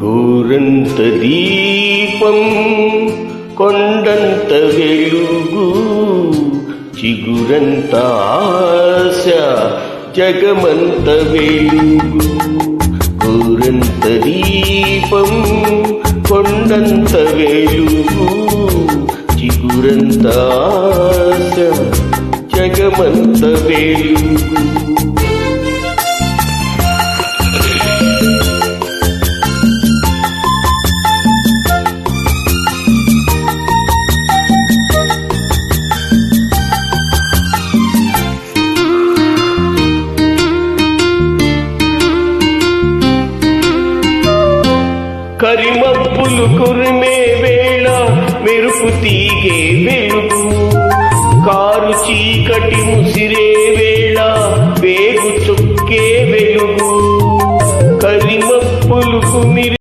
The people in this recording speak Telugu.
గోరంత దీపం కొండంత వెలుగు చిగురంత ఆశ జగమంత వెలుగు. గోరంత దీపం కొండంత వెలుగు చిగురంత ఆశ జగమంత వెలుగు. కరిమబ్బులు కురిమే వేళ మెరుపు తీగే వెలుగు, కారు చీకటి ముసిరే